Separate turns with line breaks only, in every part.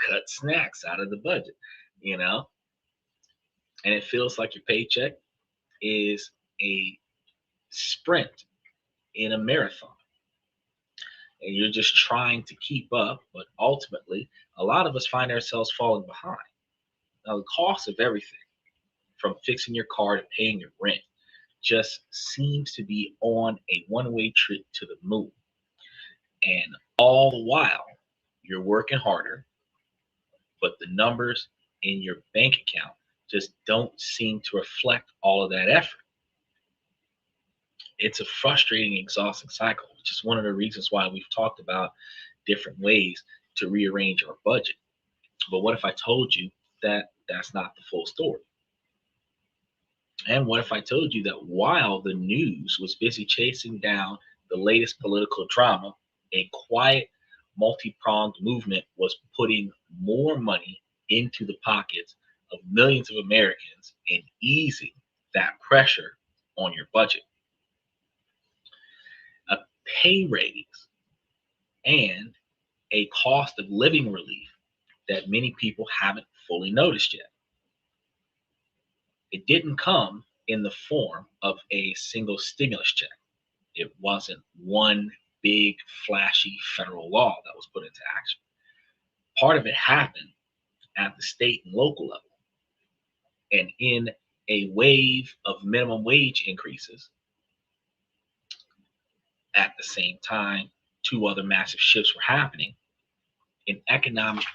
cut snacks out of the budget, you know? And it feels like your paycheck is a sprint in a marathon. And you're just trying to keep up, but ultimately, a lot of us find ourselves falling behind. Now, the cost of everything, from fixing your car to paying your rent, just seems to be on a one-way trip to the moon. And all the while, you're working harder, but the numbers in your bank account just don't seem to reflect all of that effort. It's a frustrating, exhausting cycle, which is one of the reasons why we've talked about different ways to rearrange our budget. But what if I told you that that's not the full story? And what if I told you that while the news was busy chasing down the latest political drama, a quiet, multi pronged movement was putting more money into the pockets of millions of Americans and easing that pressure on your budget? A pay raise and a cost of living relief that many people haven't fully noticed yet. It didn't come in the form of a single stimulus check. It wasn't one big, flashy federal law that was put into action. Part of it happened at the state and local level. And in a wave of minimum wage increases, at the same time, two other massive shifts were happening. An economic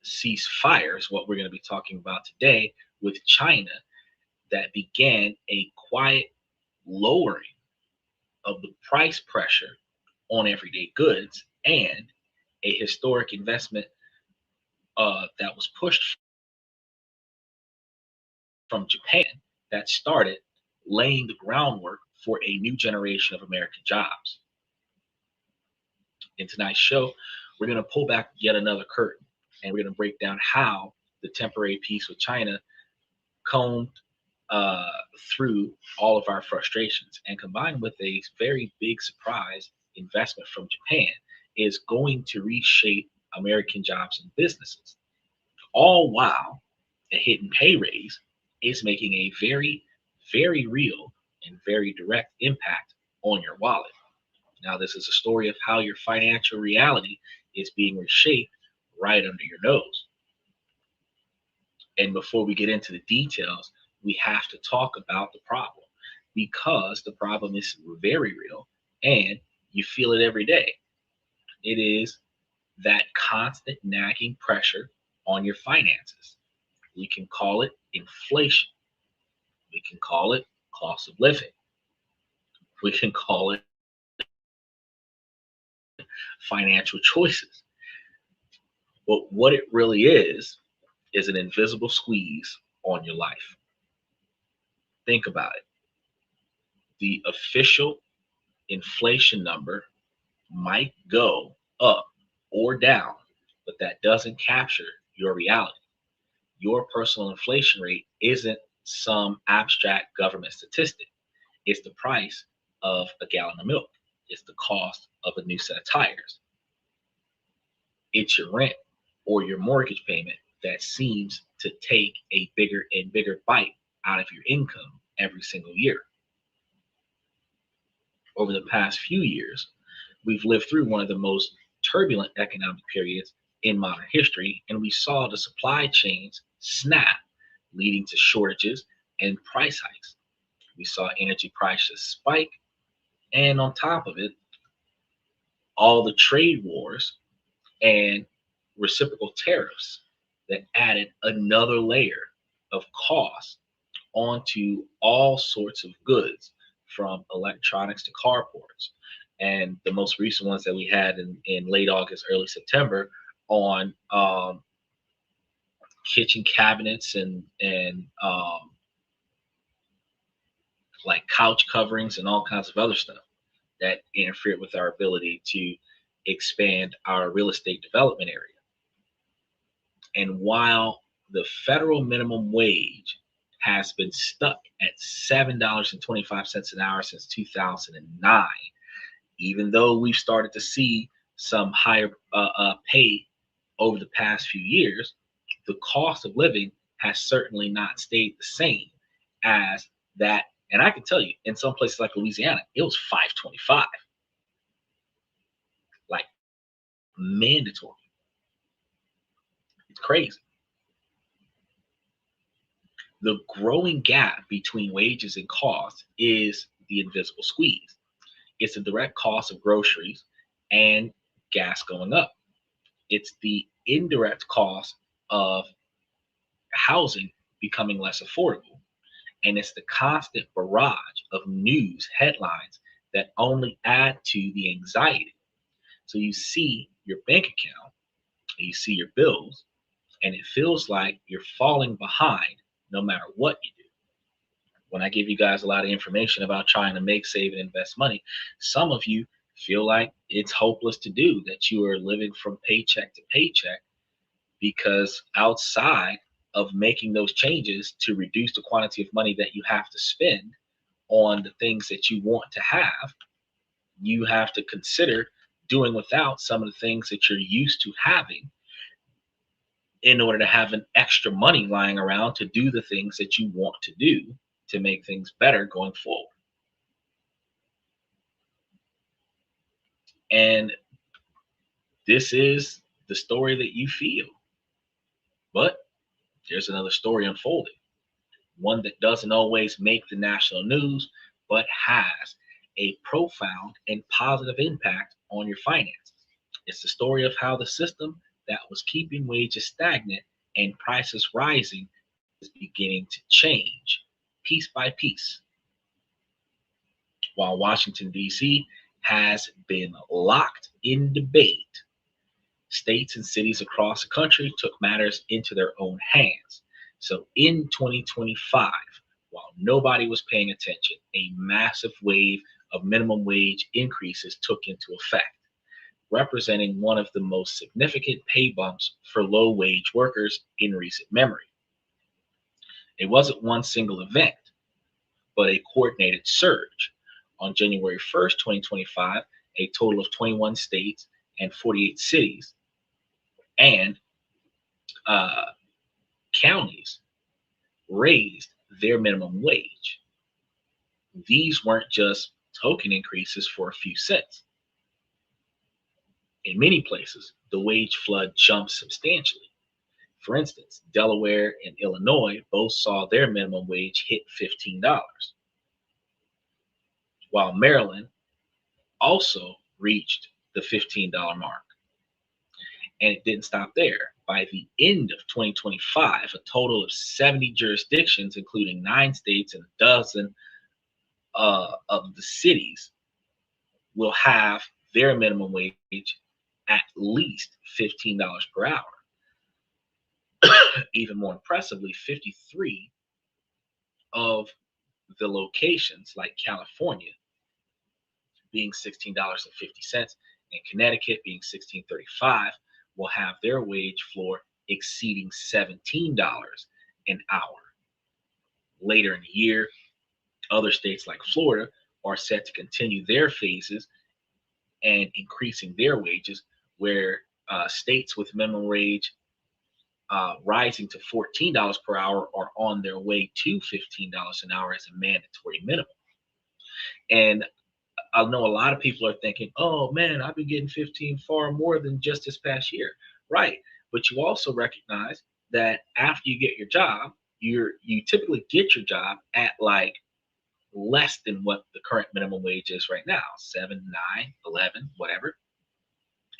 ceasefire is what we're going to be talking about today with China, that began a quiet lowering of the price pressure on everyday goods, and a historic investment that was pushed from Japan that started laying the groundwork for a new generation of American jobs. In tonight's show, we're going to pull back yet another curtain, and we're going to break down how the temporary peace with China combed uh, through all of our frustrations, and combined with a very big surprise investment from Japan, is going to reshape American jobs and businesses. All while a hidden pay raise is making a very, very real and very direct impact on your wallet. Now, this is a story of how your financial reality is being reshaped right under your nose. And before we get into the details, we have to talk about the problem, because the problem is very real and you feel it every day. It is that constant nagging pressure on your finances. We can call it inflation. We can call it cost of living. We can call it financial choices. But what it really is an invisible squeeze on your life. Think about it. The official inflation number might go up or down, but that doesn't capture your reality. Your personal inflation rate isn't some abstract government statistic. It's the price of a gallon of milk. It's the cost of a new set of tires. It's your rent or your mortgage payment that seems to take a bigger and bigger bite out of your income every single year. Over the past few years, we've lived through one of the most turbulent economic periods in modern history, and we saw the supply chains snap, leading to shortages and price hikes. We saw energy prices spike, and on top of it, all the trade wars and reciprocal tariffs that added another layer of cost onto all sorts of goods, from electronics to carports. And the most recent ones that we had in late August, early September, on kitchen cabinets and like couch coverings and all kinds of other stuff that interfered with our ability to expand our real estate development area. And while the federal minimum wage has been stuck at $7.25 an hour since 2009, even though we've started to see some higher pay over the past few years, the cost of living has certainly not stayed the same as that. And I can tell you, in some places like Louisiana, it was 525, like mandatory. It's crazy. The growing gap between wages and costs is the invisible squeeze. It's the direct cost of groceries and gas going up. It's the indirect cost of housing becoming less affordable. And it's the constant barrage of news headlines that only add to the anxiety. So you see your bank account, and you see your bills, and it feels like you're falling behind no matter what you do. When I give you guys a lot of information about trying to make, save, and invest money, some of you feel like it's hopeless to do, that you are living from paycheck to paycheck, because outside of making those changes to reduce the quantity of money that you have to spend on the things that you want to have, you have to consider doing without some of the things that you're used to having in order to have an extra money lying around to do the things that you want to do to make things better going forward. And this is the story that you feel. But there's another story unfolding, one that doesn't always make the national news, but has a profound and positive impact on your finances. It's the story of how the system that was keeping wages stagnant and prices rising is beginning to change piece by piece. While Washington, D.C. has been locked in debate, states and cities across the country took matters into their own hands. So in 2025, while nobody was paying attention, a massive wave of minimum wage increases took into effect, representing one of the most significant pay bumps for low wage workers in recent memory. It wasn't one single event, but a coordinated surge. On January 1st, 2025, a total of 21 states and 48 cities and uh, counties raised their minimum wage. These weren't just token increases for a few cents. In many places, the wage flood jumped substantially. For instance, Delaware and Illinois both saw their minimum wage hit $15, while Maryland also reached the $15 mark. And it didn't stop there. By the end of 2025, a total of 70 jurisdictions, including 9 states and a dozen of the cities, will have their minimum wage at least $15 per hour. Even more impressively, 53 of the locations, like California being $16.50 and Connecticut being $16.35, will have their wage floor exceeding $17 an hour. Later in the year, other states like Florida are set to continue their phases and increasing their wages, where states with minimum wage rising to $14 per hour are on their way to $15 an hour as a mandatory minimum. And I know a lot of people are thinking, oh man, I've been getting 15 far more than just this past year. Right. But you also recognize that after you get your job, you typically get your job at like less than what the current minimum wage is right now, 7, 9, 11, whatever.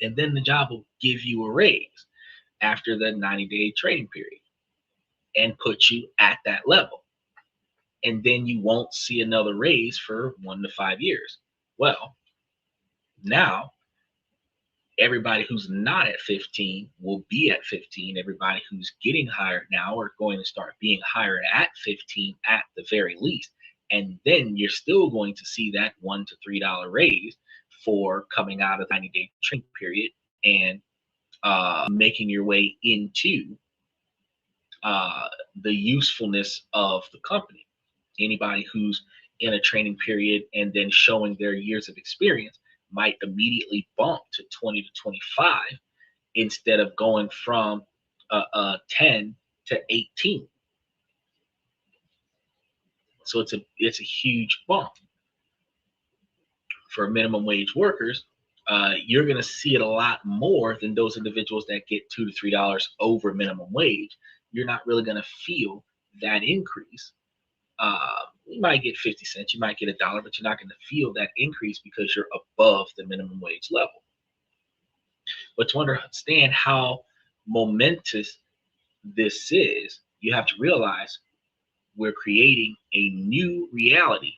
And then the job will give you a raise after the 90-day training period and put you at that level. And then you won't see another raise for 1 to 5 years. Well, now everybody who's not at 15 will be at 15. Everybody who's getting hired now are going to start being hired at 15 at the very least. And then you're still going to see that $1 to $3 raise for coming out of the 90-day training period and making your way into the usefulness of the company. Anybody who's in a training period and then showing their years of experience might immediately bump to 20 to 25 instead of going from 10 to 18. So it's a huge bump for minimum wage workers. You're going to see it a lot more than those individuals that get $2 to $3 over minimum wage. You're not really going to feel that increase. You might get 50 cents, you might get $1, but you're not going to feel that increase because you're above the minimum wage level. But to understand how momentous this is, you have to realize we're creating a new reality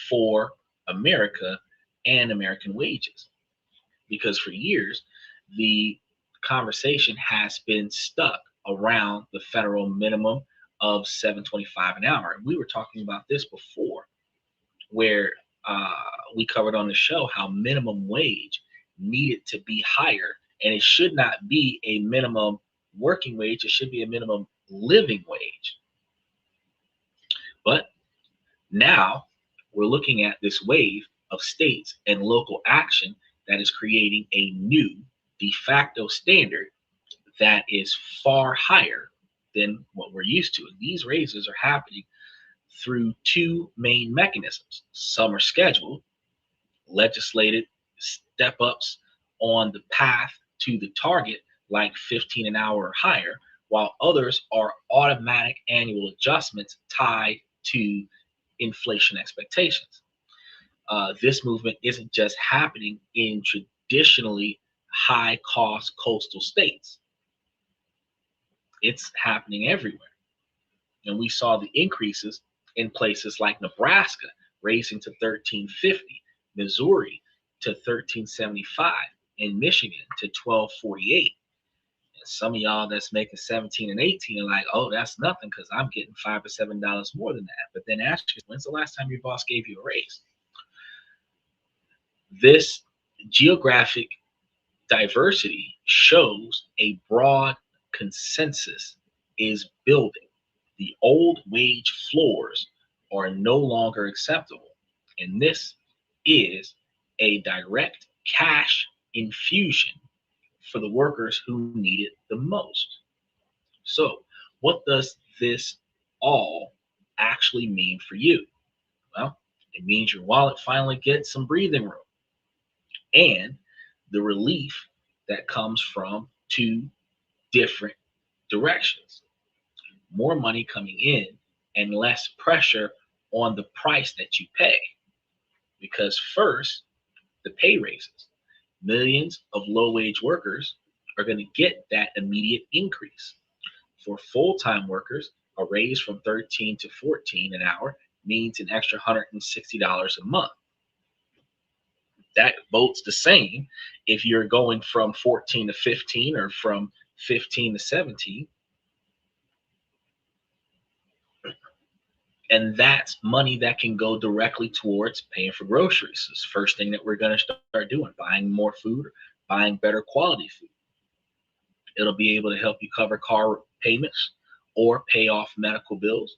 for America and American wages. Because for years, the conversation has been stuck around the federal minimum of $7.25 an hour. And we were talking about this before, where we covered on the show how minimum wage needed to be higher, and it should not be a minimum working wage, it should be a minimum living wage. But now we're looking at this wave of states and local action that is creating a new de facto standard that is far higher than what we're used to. And these raises are happening through two main mechanisms. Some are scheduled, legislated step ups on the path to the target, like 15 an hour or higher, while others are automatic annual adjustments tied to inflation expectations. This movement isn't just happening in traditionally high cost coastal states. It's happening everywhere. And we saw the increases in places like Nebraska raising to $13.50, Missouri to $13.75, and Michigan to $12.48. And some of y'all that's making 17 and 18 are like, oh, that's nothing because I'm getting $5 or $7 more than that. But then ask you, when's the last time your boss gave you a raise? This geographic diversity shows a broad consensus is building. The old wage floors are no longer acceptable, and this is a direct cash infusion for the workers who need it the most. So, what does this all actually mean for you? Well, it means your wallet finally gets some breathing room and the relief that comes from two different directions. More money coming in and less pressure on the price that you pay. Because first, the pay raises. Millions of low-wage workers are going to get that immediate increase. For full-time workers, a raise from 13 to 14 an hour means an extra $160 a month. That votes the same if you're going from 14 to 15 or from 15 to 17. And that's money that can go directly towards paying for groceries. It's the first thing that we're going to start doing, buying more food, buying better quality food. It'll be able to help you cover car payments or pay off medical bills,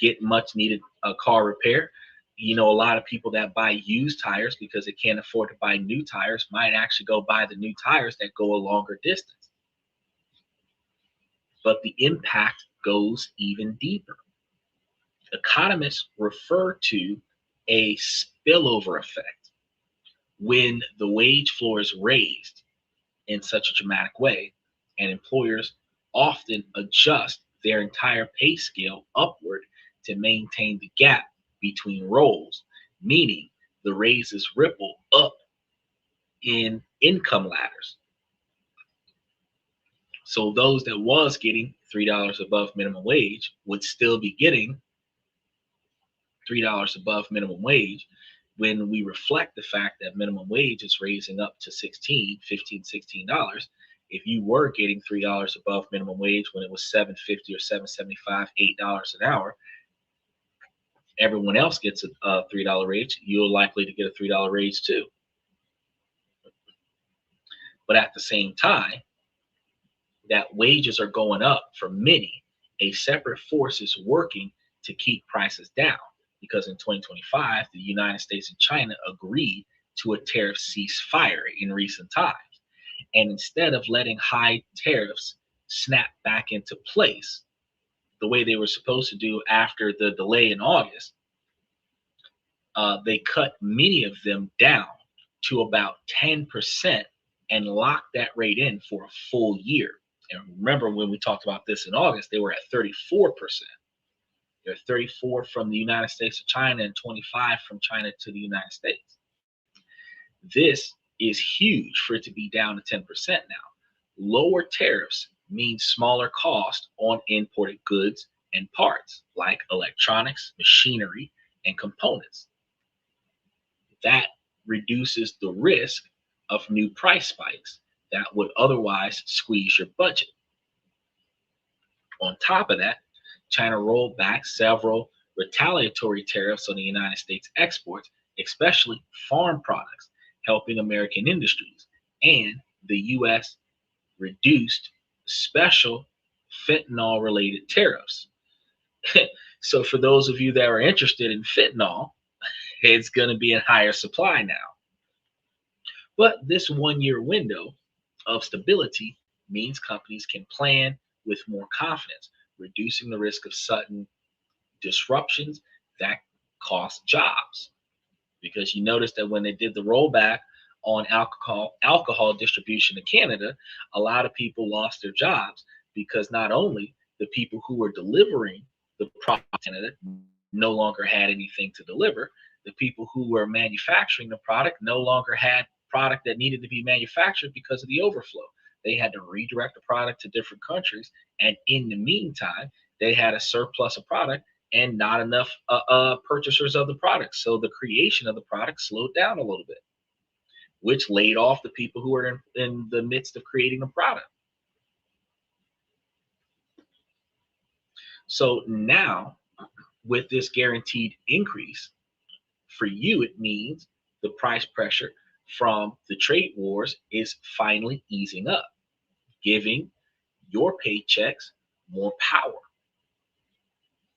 get much needed car repair. You know, a lot of people that buy used tires because they can't afford to buy new tires might actually go buy the new tires that go a longer distance. But the impact goes even deeper. Economists refer to a spillover effect. When the wage floor is raised in such a dramatic way, and employers often adjust their entire pay scale upward to maintain the gap between roles, meaning the raises ripple up in income ladders. So those that was getting $3 above minimum wage would still be getting $3 above minimum wage when we reflect the fact that minimum wage is raising up to $16, $15, $16. If you were getting $3 above minimum wage when it was $7.50 or $7.75, $8 an hour, everyone else gets a $3 raise, you're likely to get a $3 raise too. But at the same time, that wages are going up for many, a separate force is working to keep prices down. Because in 2025, the United States and China agreed to a tariff ceasefire in recent times. And instead of letting high tariffs snap back into place the way they were supposed to do after the delay in August, they cut many of them down to about 10% and locked that rate in for a full year. And remember when we talked about this in August, they were at 34%. They're 34 from the United States to China and 25 from China to the United States. This is huge for it to be down to 10% now. Lower tariffs mean smaller cost on imported goods and parts like electronics, machinery, and components. That reduces the risk of new price spikes that would otherwise squeeze your budget. On top of that, China rolled back several retaliatory tariffs on the United States exports, especially farm products, helping American industries. And the US reduced special fentanyl related tariffs. So, for those of you that are interested in fentanyl, it's going to be in higher supply now. But this 1 year window of stability means companies can plan with more confidence, reducing the risk of sudden disruptions that cost jobs. Because you notice that when they did the rollback on alcohol distribution in Canada, a lot of people lost their jobs because not only the people who were delivering the product in Canada no longer had anything to deliver, the people who were manufacturing the product no longer had product that needed to be manufactured because of the overflow. They had to redirect the product to different countries, and in the meantime, they had a surplus of product and not enough purchasers of the product. So the creation of the product slowed down a little bit, which laid off the people who were in the midst of creating the product. So now, with this guaranteed increase, for you, it means the price pressure from the trade wars is finally easing up, giving your paychecks more power.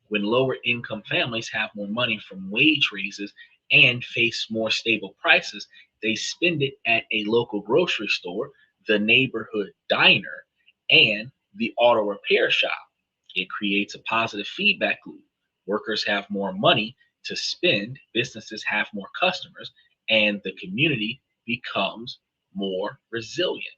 When lower income families have more money from wage raises and face more stable prices, they spend it at a local grocery store, the neighborhood diner, and the auto repair shop. It creates a positive feedback loop. Workers have more money to spend, businesses have more customers, and the community becomes more resilient.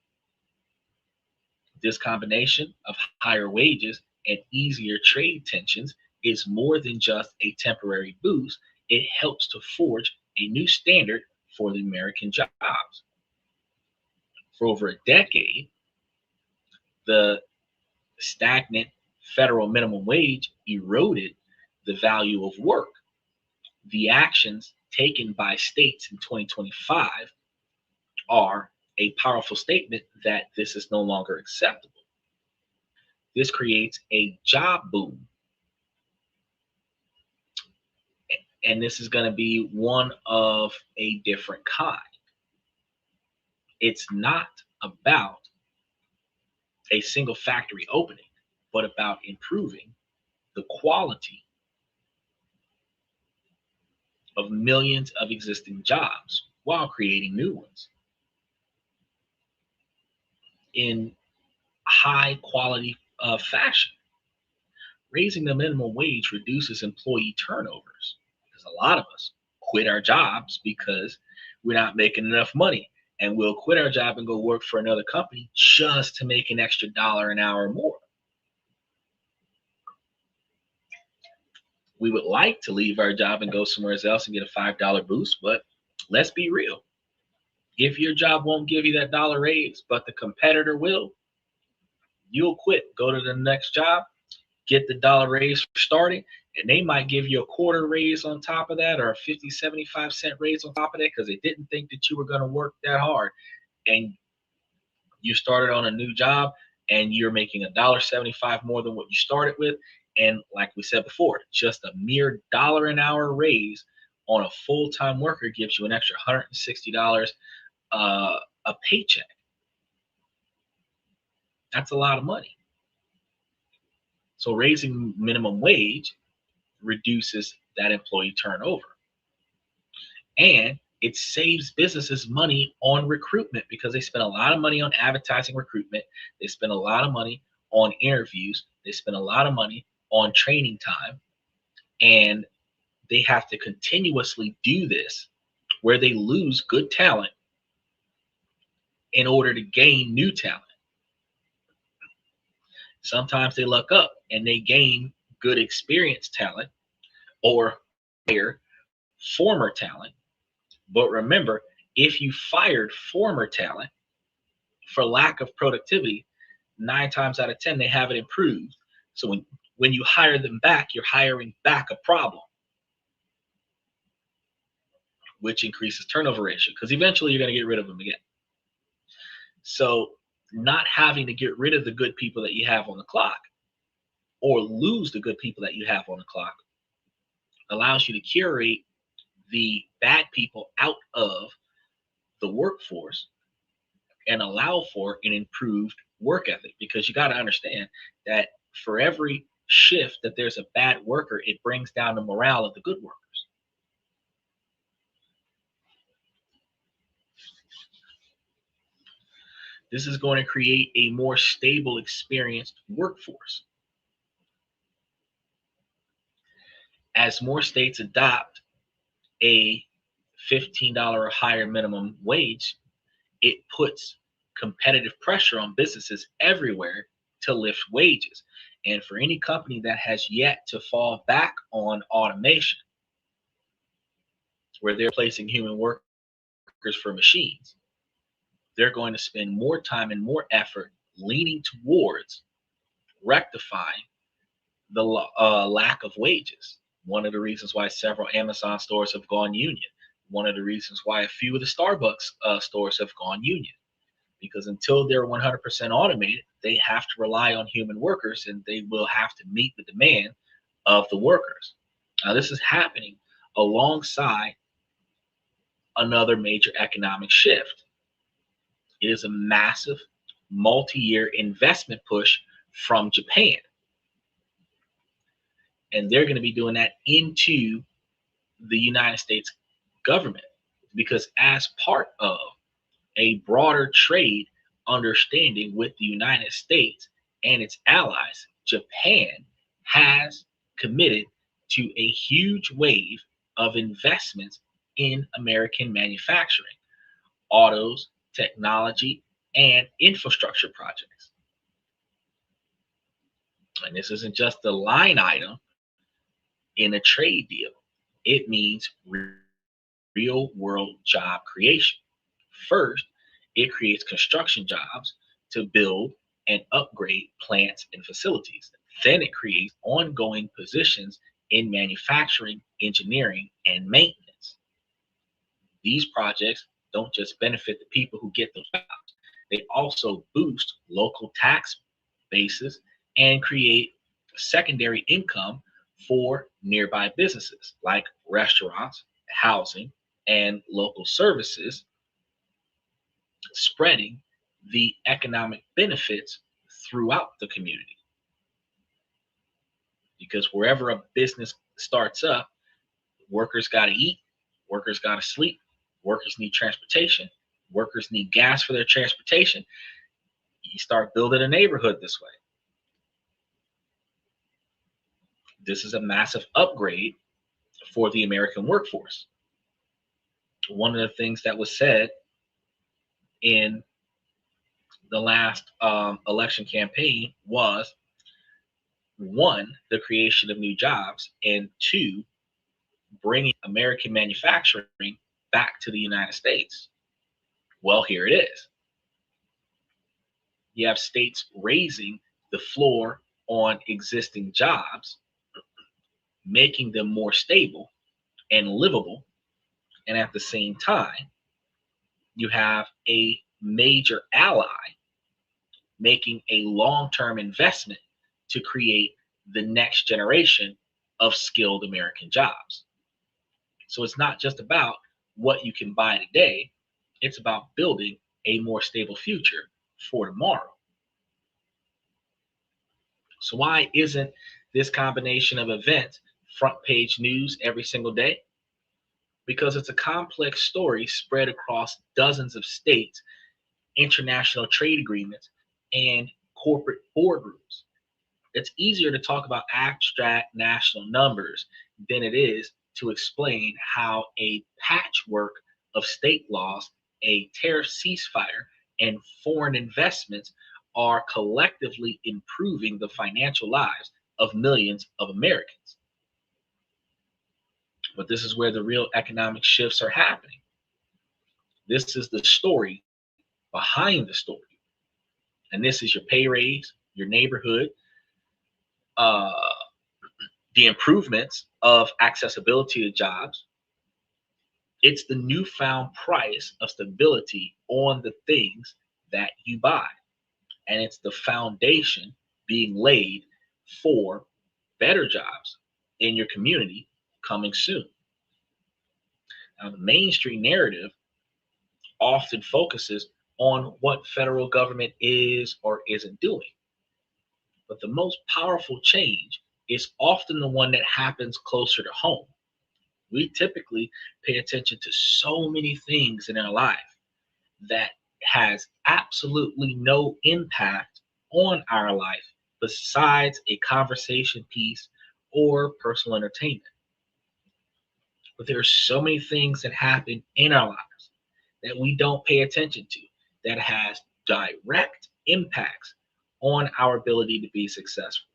This combination of higher wages and easier trade tensions is more than just a temporary boost. It helps to forge a new standard for the American jobs. For over a decade, the stagnant federal minimum wage eroded the value of work. The actions taken by states in 2025 are a powerful statement that this is no longer acceptable. This creates a job boom, and this is going to be one of a different kind. It's not about a single factory opening, but about improving the quality of millions of existing jobs while creating new ones in high quality fashion. Raising the minimum wage reduces employee turnovers because a lot of us quit our jobs because we're not making enough money, and we'll quit our job and go work for another company just to make an extra dollar an hour more. We would like to leave our job and go somewhere else and get a $5 boost, but let's be real. If your job won't give you that dollar raise, but the competitor will, you'll quit, go to the next job, get the dollar raise for starting, and they might give you a quarter raise on top of that, or a 50, 75-cent raise on top of that, because they didn't think that you were going to work that hard. And you started on a new job and you're making $1.75 more than what you started with. And like we said before, just a mere dollar an hour raise on a full-time worker gives you an extra $160 a paycheck. That's a lot of money. So raising minimum wage reduces that employee turnover. And It saves businesses money on recruitment because they spend a lot of money on advertising recruitment. They spend a lot of money on interviews. They spend a lot of money on training time. And they have to continuously do this where they lose good talent in order to gain new talent. Sometimes they luck up and they gain good experienced talent or hire former talent. But remember, if you fired former talent for lack of productivity, 9 times out of 10, they haven't improved. So when you hire them back, you're hiring back a problem, which increases turnover ratio because eventually you're going to get rid of them again. So not having to get rid of the good people that you have on the clock or lose the good people that you have on the clock allows you to curate the bad people out of the workforce and allow for an improved work ethic, because you got to understand that for every shift that there's a bad worker, it brings down the morale of the good workers. This is going to create a more stable, experienced workforce. As more states adopt a $15 or higher minimum wage, it puts competitive pressure on businesses everywhere to lift wages. And for any company that has yet to fall back on automation, where they're placing human workers for machines, they're going to spend more time and more effort leaning towards rectifying the lack of wages. One of the reasons why several Amazon stores have gone union. One of the reasons why a few of the Starbucks stores have gone union. Because until they're 100% automated, they have to rely on human workers, and they will have to meet the demand of the workers. Now, this is happening alongside another major economic shift. It is a massive multi-year investment push from Japan. And they're going to be doing that into the United States government, because as part of a broader trade understanding with the United States and its allies, Japan has committed to a huge wave of investments in American manufacturing, autos, technology, and infrastructure projects. And this isn't just a line item in a trade deal. It means real world job creation. First, it creates construction jobs to build and upgrade plants and facilities. Then it creates ongoing positions in manufacturing, engineering, and maintenance. These projects don't just benefit the people who get those jobs, they also boost local tax bases and create secondary income for nearby businesses like restaurants, housing, and local services, spreading the economic benefits throughout the community. Because wherever a business starts up, workers got to eat, workers got to sleep, workers need transportation, workers need gas for their transportation. You start building a neighborhood this way. This is a massive upgrade for the American workforce. One of the things that was said in the last election campaign was, one, the creation of new jobs, and two, bringing American manufacturing back to the United States. Well, here it is. You have states raising the floor on existing jobs, making them more stable and livable. And at the same time, you have a major ally making a long-term investment to create the next generation of skilled American jobs. So it's not just about what you can buy today, it's about building a more stable future for tomorrow. So why isn't this combination of events front page news every single day? because it's a complex story spread across dozens of states, international trade agreements, and corporate boardrooms. It's easier to talk about abstract national numbers than it is to explain how a patchwork of state laws, a tariff ceasefire, and foreign investments are collectively improving the financial lives of millions of Americans. But this is where the real economic shifts are happening. This is the story behind the story. And this is your pay raise, your neighborhood, uh, the improvements of accessibility to jobs. It's the newfound price of stability on the things that you buy. And it's the foundation being laid for better jobs in your community coming soon. Now, the mainstream narrative often focuses on what federal government is or isn't doing. But the most powerful change is often the one that happens closer to home. We typically pay attention to so many things in our life that has absolutely no impact on our life besides a conversation piece or personal entertainment. But there are so many things that happen in our lives that we don't pay attention to that has direct impacts on our ability to be successful.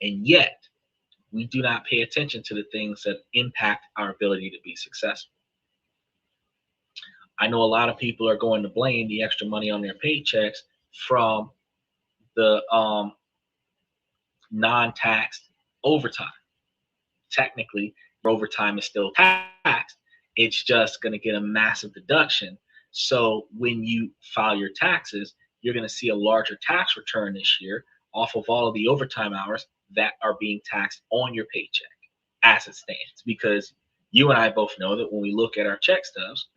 And yet, we do not pay attention to the things that impact our ability to be successful. I know a lot of people are going to blame the extra money on their paychecks from the non-taxed overtime. Technically, overtime is still taxed. It's just going to get a massive deduction. So when you file your taxes, you're going to see a larger tax return this year off of all of the overtime hours that are being taxed on your paycheck as it stands. Because you and I both know that when we look at our check stubs,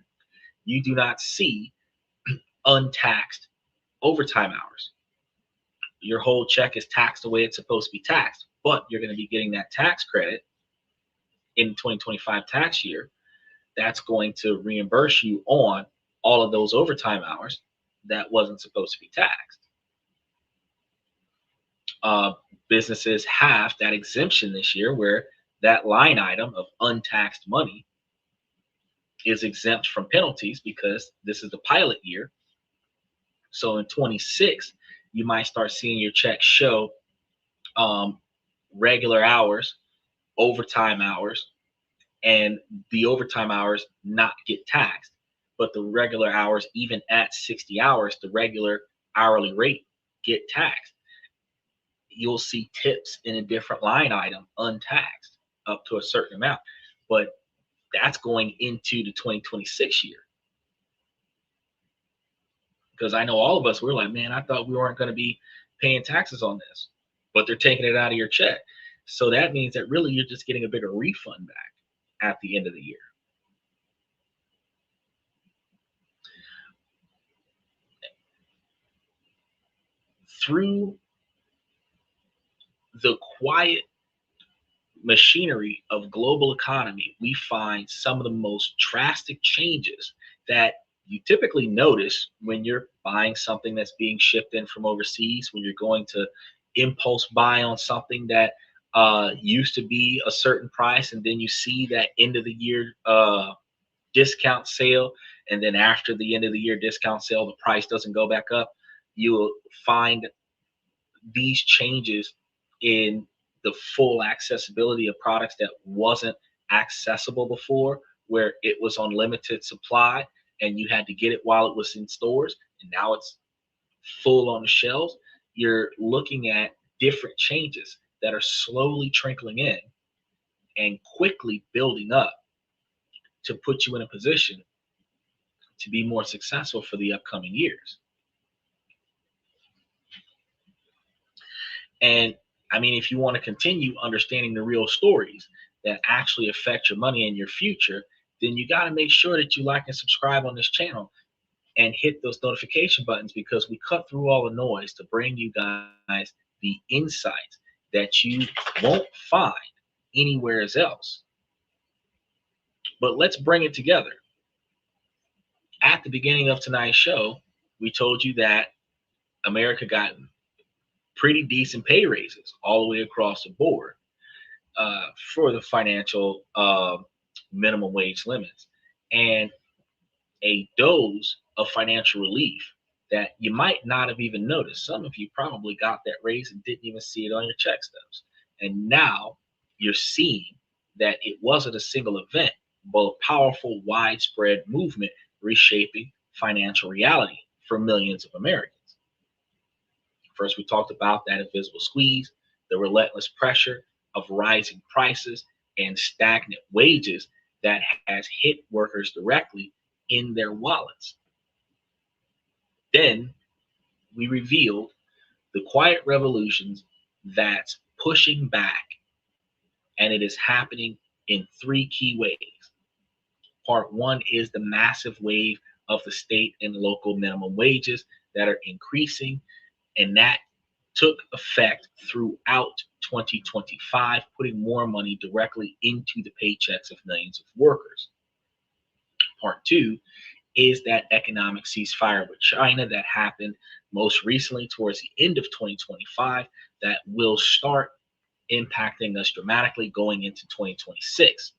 you do not see untaxed overtime hours. Your whole check is taxed the way it's supposed to be taxed, but you're going to be getting that tax credit in the 2025 tax year. That's going to reimburse you on all of those overtime hours that wasn't supposed to be taxed. Businesses have that exemption this year where that line item of untaxed money is exempt from penalties because this is the pilot year. So in 26, you might start seeing your check show regular hours, overtime hours, and the overtime hours not get taxed. But the regular hours, even at 60 hours, the regular hourly rate get taxed. You'll see tips in a different line item untaxed up to a certain amount. But that's going into the 2026 year. Because I know all of us, we're like, man, I thought we weren't going to be paying taxes on this, but they're taking it out of your check. So that means that really you're just getting a bigger refund back at the end of the year. Through the quiet machinery of global economy, we find some of the most drastic changes that you typically notice when you're buying something that's being shipped in from overseas, when you're going to impulse buy on something that used to be a certain price, and then you see that end of the year discount sale, and then after the end of the year discount sale, the price doesn't go back up. You'll find these changes in the full accessibility of products that wasn't accessible before, where it was on limited supply and you had to get it while it was in stores, and now it's full on the shelves. You're looking at different changes that are slowly trickling in and quickly building up to put you in a position to be more successful for the upcoming years. And I mean, if you want to continue understanding the real stories that actually affect your money and your future, then you got to make sure that you like and subscribe on this channel and hit those notification buttons, because we cut through all the noise to bring you guys the insights that you won't find anywhere else. But let's bring it together. At the beginning of tonight's show, we told you that America got pretty decent pay raises all the way across the board for the financial minimum wage limits, and a dose of financial relief that you might not have even noticed. Some of you probably got that raise and didn't even see it on your check stubs. And now you're seeing that it wasn't a single event, but a powerful, widespread movement reshaping financial reality for millions of Americans. First, we talked about that invisible squeeze, the relentless pressure of rising prices and stagnant wages that has hit workers directly in their wallets. Then we revealed the quiet revolutions that's pushing back, and it is happening in three key ways. Part one is the massive wave of the state and local minimum wages that are increasing, and that took effect throughout 2025, putting more money directly into the paychecks of millions of workers. Part two is that economic ceasefire with China that happened most recently towards the end of 2025 that will start impacting us dramatically going into 2026.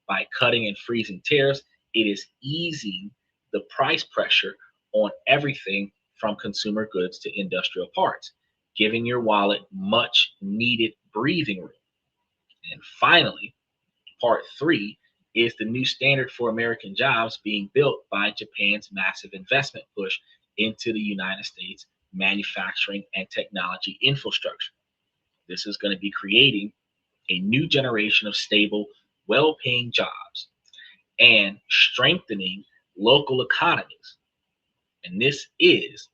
By cutting and freezing tariffs, it is easing the price pressure on everything from consumer goods to industrial parts, giving your wallet much needed breathing room. And finally, part three is the new standard for American jobs being built by Japan's massive investment push into the United States manufacturing and technology infrastructure. This is going to be creating a new generation of stable, well-paying jobs and strengthening local economies. And this is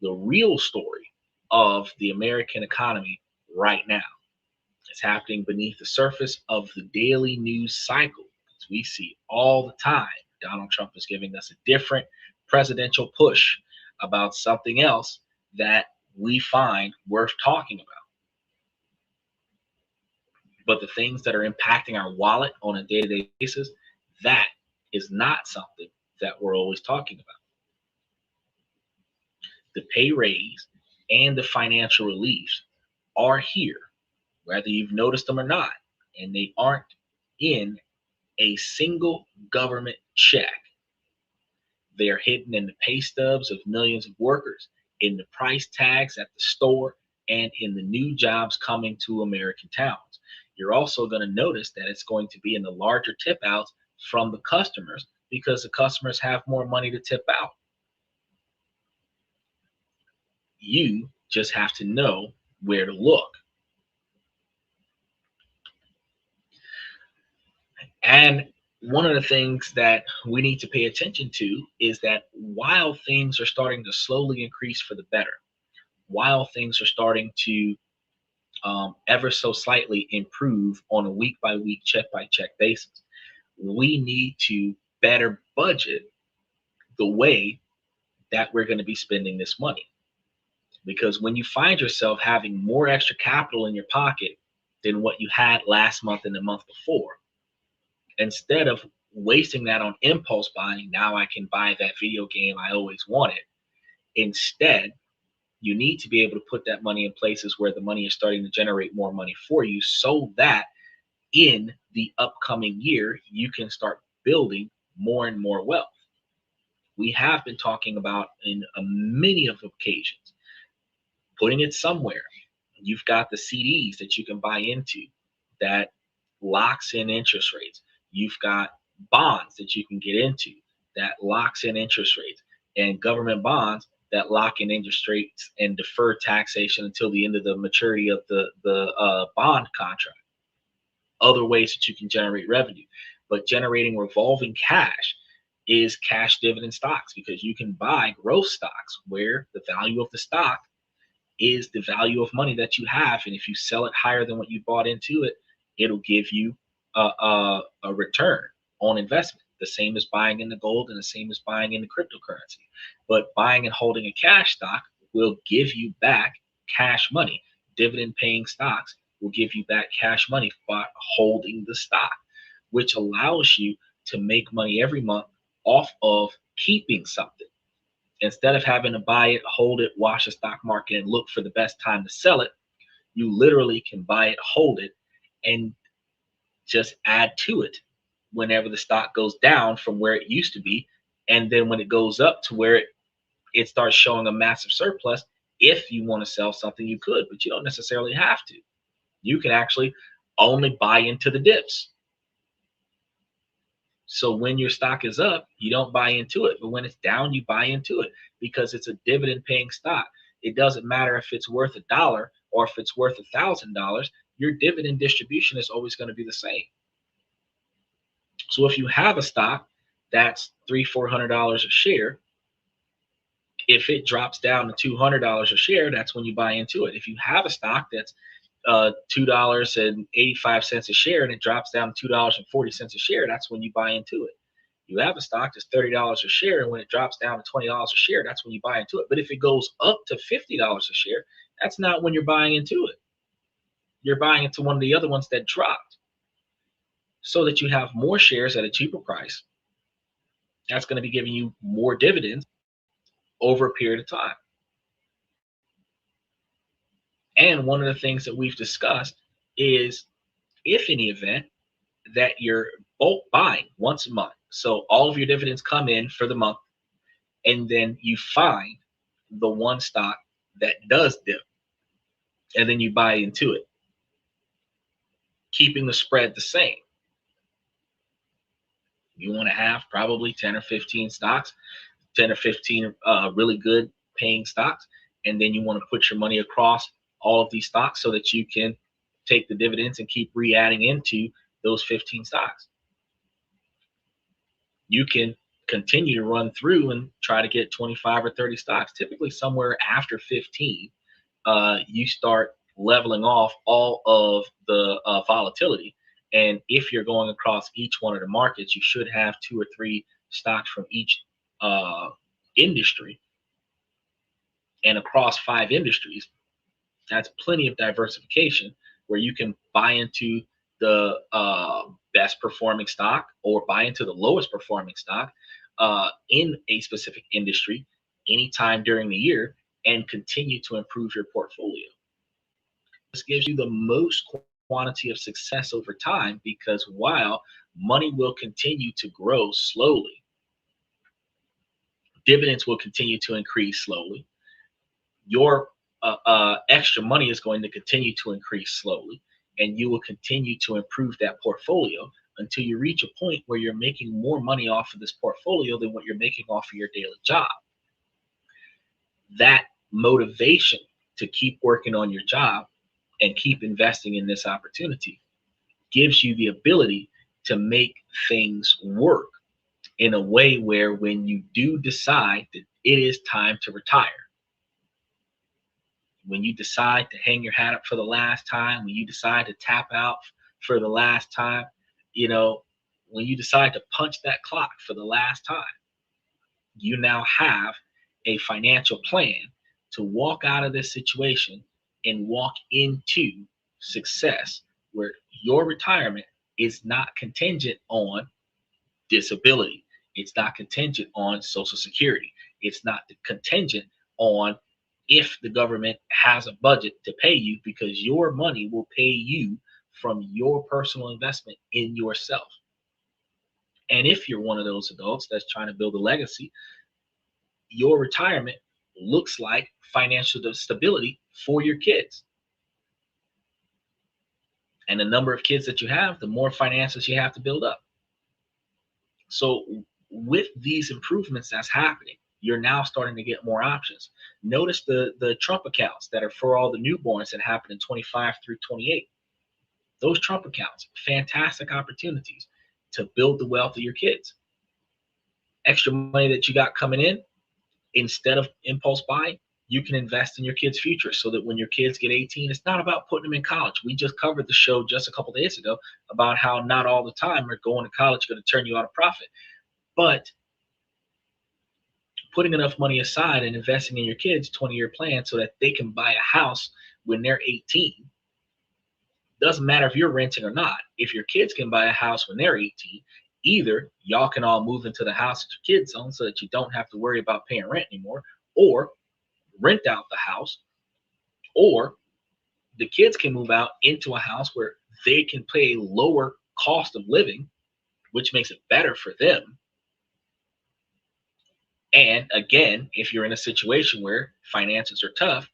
the real story of the American economy right now. It's happening beneath the surface of the daily news cycle. As we see all the time, Donald Trump is giving us a different presidential push about something else that we find worth talking about. But the things that are impacting our wallet on a day-to-day basis, that is not something that we're always talking about. The pay raise and the financial reliefs are here, whether you've noticed them or not, and they aren't in a single government check. They are hidden in the pay stubs of millions of workers, in the price tags at the store, and in the new jobs coming to American towns. You're also going to notice that it's going to be in the larger tip outs from the customers because the customers have more money to tip out. You just have to know where to look. And one of the things that we need to pay attention to is that while things are starting to slowly increase for the better, while things are starting to ever so slightly improve on a week by week, check by check basis, we need to better budget the way that we're going to be spending this money. Because when you find yourself having more extra capital in your pocket than what you had last month and the month before, instead of wasting that on impulse buying, now I can buy that video game I always wanted. Instead, you need to be able to put that money in places where the money is starting to generate more money for you so that in the upcoming year, you can start building more and more wealth. We have been talking about in many of occasions, putting it somewhere. You've got the CDs that you can buy into that locks in interest rates. You've got bonds that you can get into that locks in interest rates, and government bonds that lock in interest rates and defer taxation until the end of the maturity of the bond contract. Other ways that you can generate revenue, but generating revolving cash is cash dividend stocks, because you can buy growth stocks where the value of the stock is the value of money that you have, and if you sell it higher than what you bought into it, it'll give you a return on investment. The same as buying in the gold, and the same as buying in the cryptocurrency. But buying and holding a cash stock will give you back cash money. Dividend paying stocks will give you back cash money by holding the stock, which allows you to make money every month off of keeping something. Instead of having to buy it, hold it, watch the stock market, and look for the best time to sell it, you literally can buy it, hold it, and just add to it whenever the stock goes down from where it used to be. And then when it goes up to where it starts showing a massive surplus, if you want to sell something, you could, but you don't necessarily have to. You can actually only buy into the dips. So when your stock is up, you don't buy into it, but when it's down, you buy into it because it's a dividend paying stock. It doesn't matter if it's worth $1 or if it's worth $1,000, your dividend distribution is always going to be the same. So if you have a stock that's $300-400 a share, if it drops down to $200 a share, that's when you buy into it. If you have a stock that's $2.85 a share and it drops down to $2.40 a share, that's when you buy into it. You have a stock that's $30 a share, and when it drops down to $20 a share, that's when you buy into it. But if it goes up to $50 a share, that's not when you're buying into it. You're buying into one of the other ones that dropped, so that you have more shares at a cheaper price. That's going to be giving you more dividends over a period of time. And one of the things that we've discussed is, if in the event that you're bulk buying once a month, so all of your dividends come in for the month, and then you find the one stock that does dip, and then you buy into it, keeping the spread the same. You want to have probably 10 or 15 stocks, 10 or 15 really good paying stocks, and then you want to put your money across all of these stocks so that you can take the dividends and keep re-adding into those 15 stocks. You can continue to run through and try to get 25 or 30 stocks. Typically somewhere after 15, you start leveling off all of the volatility. And if you're going across each one of the markets, you should have 2 or 3 stocks from each industry. And across 5 industries, that's plenty of diversification where you can buy into the best performing stock or buy into the lowest performing stock in a specific industry anytime during the year and continue to improve your portfolio. This gives you the most quantity of success over time, because while money will continue to grow slowly, dividends will continue to increase slowly, your extra money is going to continue to increase slowly, and you will continue to improve that portfolio until you reach a point where you're making more money off of this portfolio than what you're making off of your daily job. That motivation to keep working on your job and keep investing in this opportunity gives you the ability to make things work in a way where when you do decide that it is time to retire, when you decide to hang your hat up for the last time, when you decide to tap out for the last time, when you decide to punch that clock for the last time, you now have a financial plan to walk out of this situation and walk into success, where your retirement is not contingent on disability. It's not contingent on Social Security. It's not contingent on if the government has a budget to pay you, because your money will pay you from your personal investment in yourself. And if you're one of those adults that's trying to build a legacy, your retirement looks like financial stability for your kids. And the number of kids that you have, the more finances you have to build up. So with these improvements that's happening, you're now starting to get more options. Notice the Trump accounts that are for all the newborns that happen in 25 through 28. Those Trump accounts, fantastic opportunities to build the wealth of your kids. Extra money that you got coming in, instead of impulse buying, you can invest in your kids' future, so that when your kids get 18, it's not about putting them in college. We just covered the show just a couple days ago about how not all the time are going to college going to turn you out a profit. But putting enough money aside and investing in your kids' 20-year plan so that they can buy a house when they're 18. Doesn't matter if you're renting or not. If your kids can buy a house when they're 18, Either y'all can all move into the house that your kids own so that you don't have to worry about paying rent anymore, or rent out the house, or the kids can move out into a house where they can pay lower cost of living, which makes it better for them. And again, if you're in a situation where finances are tough,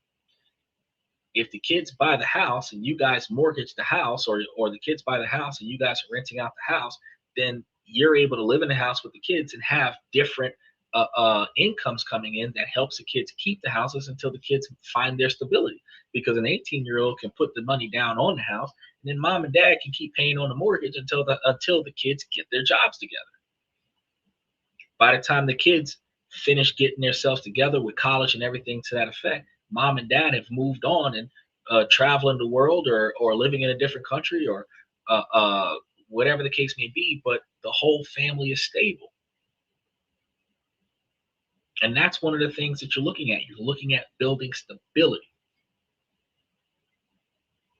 if the kids buy the house and you guys mortgage the house, or the kids buy the house and you guys are renting out the house, then you're able to live in the house with the kids and have different incomes coming in that helps the kids keep the houses until the kids find their stability. Because an 18-year-old can put the money down on the house, and then mom and dad can keep paying on the mortgage until the kids get their jobs together. By the time the kids finish getting themselves together with college and everything to that effect, mom and dad have moved on and traveling the world, or living in a different country, or uh, uh, whatever the case may be, but the whole family is stable. And that's one of the things that you're looking at. You're looking at building stability.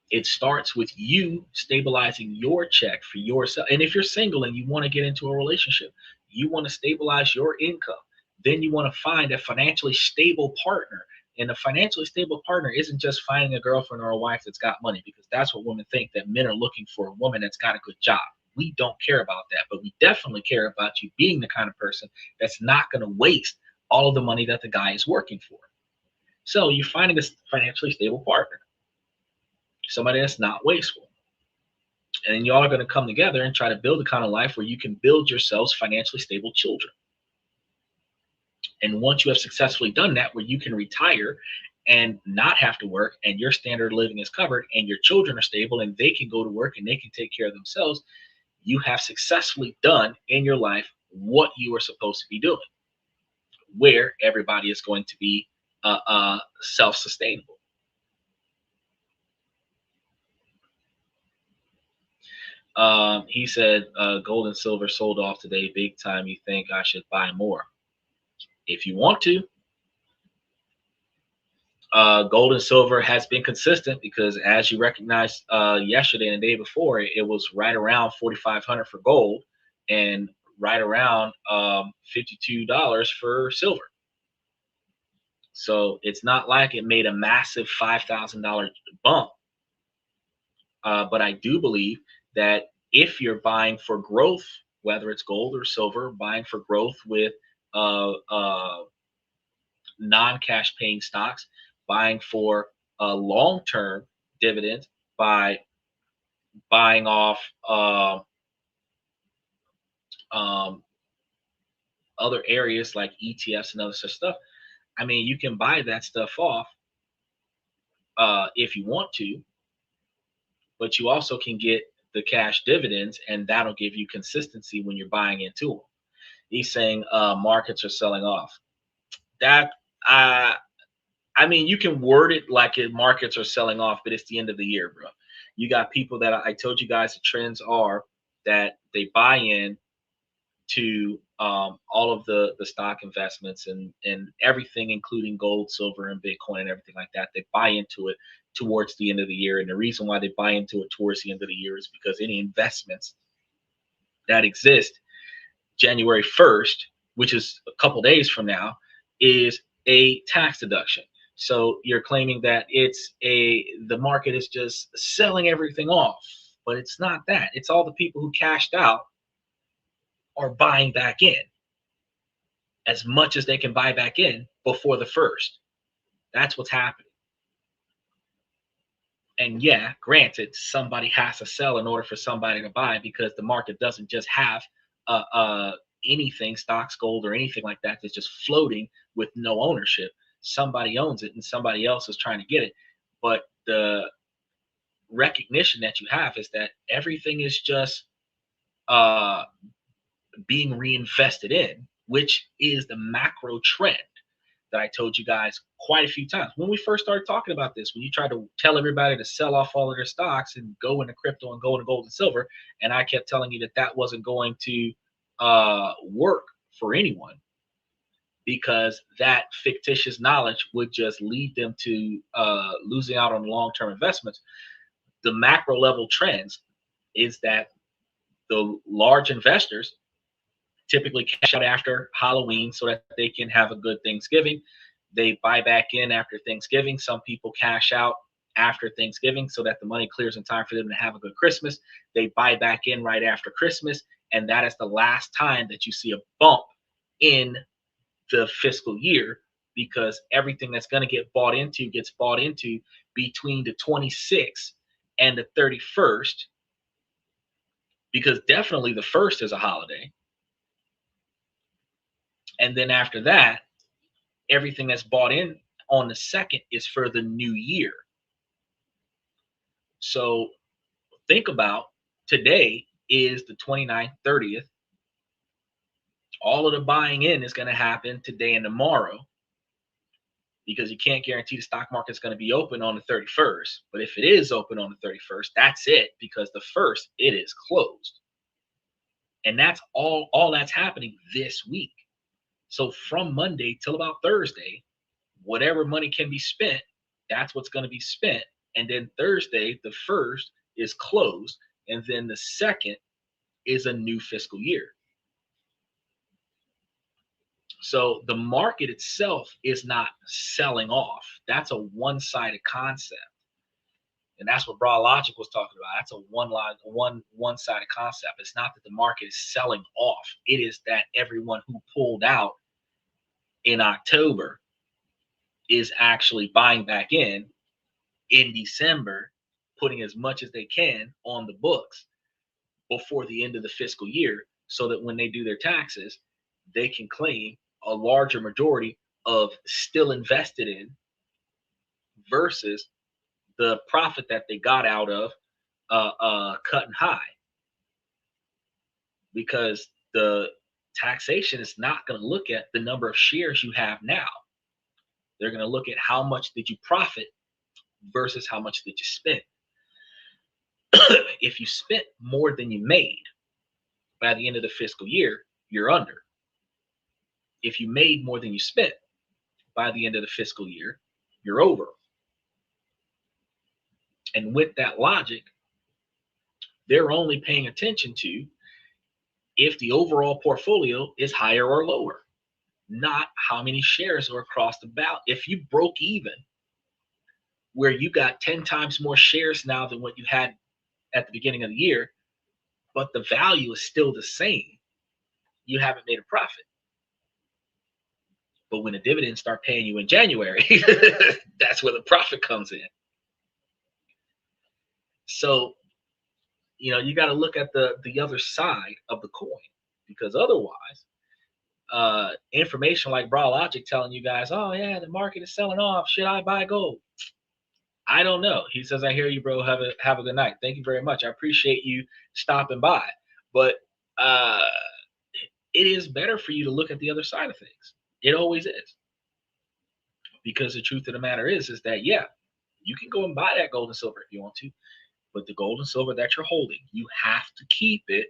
It starts with you stabilizing your check for yourself. And if you're single and you want to get into a relationship, you want to stabilize your income. Then you want to find a financially stable partner. And a financially stable partner isn't just finding a girlfriend or a wife that's got money, because that's what women think, that men are looking for a woman that's got a good job. We don't care about that, but we definitely care about you being the kind of person that's not going to waste all of the money that the guy is working for. So you're finding a financially stable partner, somebody that's not wasteful. And then y'all are going to come together and try to build a kind of life where you can build yourselves financially stable children. And once you have successfully done that, where you can retire and not have to work, and your standard of living is covered, and your children are stable and they can go to work and they can take care of themselves, you have successfully done in your life what you are supposed to be doing, where everybody is going to be self-sustainable. He said, gold and silver sold off today big time. You think I should buy more? If you want to. Gold and silver has been consistent, because as you recognized yesterday and the day before, it was right around 4,500 for gold, and right around $52 for silver. So it's not like it made a massive $5,000 bump. But I do believe that if you're buying for growth, whether it's gold or silver, buying for growth with non-cash paying stocks, buying for a long-term dividend by buying off um, other areas like ETFs and other such stuff. I mean, you can buy that stuff off if you want to, but you also can get the cash dividends, and that'll give you consistency when you're buying into them. He's saying markets are selling off. That I mean, you can word it like markets are selling off, but it's the end of the year, bro. You got people that I told you guys the trends are that they buy in to all of the stock investments and everything, including gold, silver, and Bitcoin and everything like that. They buy into it towards the end of the year. And the reason why they buy into it towards the end of the year is because any investments that exist January 1st, which is a couple days from now, is a tax deduction. So you're claiming that the market is just selling everything off, but it's not that. It's all the people who cashed out are buying back in as much as they can buy back in before the first. That's what's happening. And yeah, granted, somebody has to sell in order for somebody to buy, because the market doesn't just have anything, stocks, gold, or anything like that, that's just floating with no ownership. Somebody owns it and somebody else is trying to get it. But the recognition that you have is that everything is just being reinvested in, which is the macro trend that I told you guys quite a few times. When we first started talking about this, when you tried to tell everybody to sell off all of their stocks and go into crypto and go into gold and silver, and I kept telling you that that wasn't going to work for anyone, because that fictitious knowledge would just lead them to losing out on long-term investments. The macro level trends is that the large investors typically cash out after Halloween so that they can have a good Thanksgiving. They buy back in after Thanksgiving. Some people cash out after Thanksgiving so that the money clears in time for them to have a good Christmas. They buy back in right after Christmas, and that is the last time that you see a bump in the fiscal year, because everything that's going to get bought into gets bought into between the 26th and the 31st, because definitely the first is a holiday. And then after that, everything that's bought in on the second is for the new year. So think about, today is the 29th, 30th. All of the buying in is going to happen today and tomorrow, because you can't guarantee the stock market's going to be open on the 31st. But if it is open on the 31st, that's it, because the first, it is closed. And that's all that's happening this week. So from Monday till about Thursday, whatever money can be spent, that's what's going to be spent. And then Thursday, the first, is closed. And then the second is a new fiscal year. So the market itself is not selling off. That's a one-sided concept. And that's what Logic was talking about. That's a one-sided concept. It's not that the market is selling off. It is that everyone who pulled out in October is actually buying back in December, putting as much as they can on the books before the end of the fiscal year, so that when they do their taxes, they can claim a larger majority of still invested in versus the profit that they got out of cutting high. Because the taxation is not going to look at the number of shares you have now. They're going to look at how much did you profit versus how much did you spend. If you spent more than you made, by the end of the fiscal year, you're under. If you made more than you spent, by the end of the fiscal year, you're over. And with that logic, they're only paying attention to if the overall portfolio is higher or lower, not how many shares are across the ballot. If you broke even, where you got 10 times more shares now than what you had at the beginning of the year, but the value is still the same, you haven't made a profit. But when the dividends start paying you in January, that's where the profit comes in. So, you got to look at the other side of the coin, because otherwise, information like Logic telling you guys, oh yeah, the market is selling off, should I buy gold? I don't know. He says, I hear you, bro. Have a good night. Thank you very much. I appreciate you stopping by. But it is better for you to look at the other side of things. It always is. Because the truth of the matter is that, yeah, you can go and buy that gold and silver if you want to, but the gold and silver that you're holding, you have to keep it